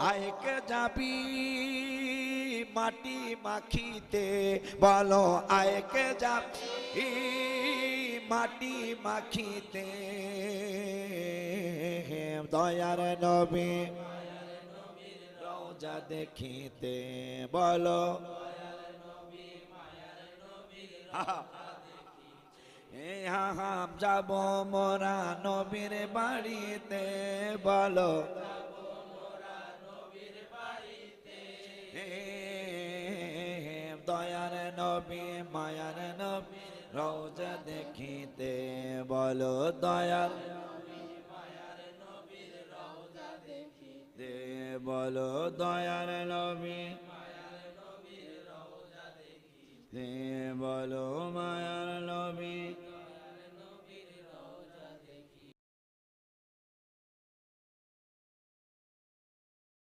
আয়কে যাবি মাটি মাখিতে, বলো আয়কে যাবি মাটি মাখিতে, দয়ার নবী রওজা দেখিতে, বলো হাম যাব মোরা নবীর বাড়িতে, বলো দয়ার নবী মায়ার নবী রওজা দেখিতে, বলো দয়ার বলো দয়ার নবী, বলো মায়ার নবী।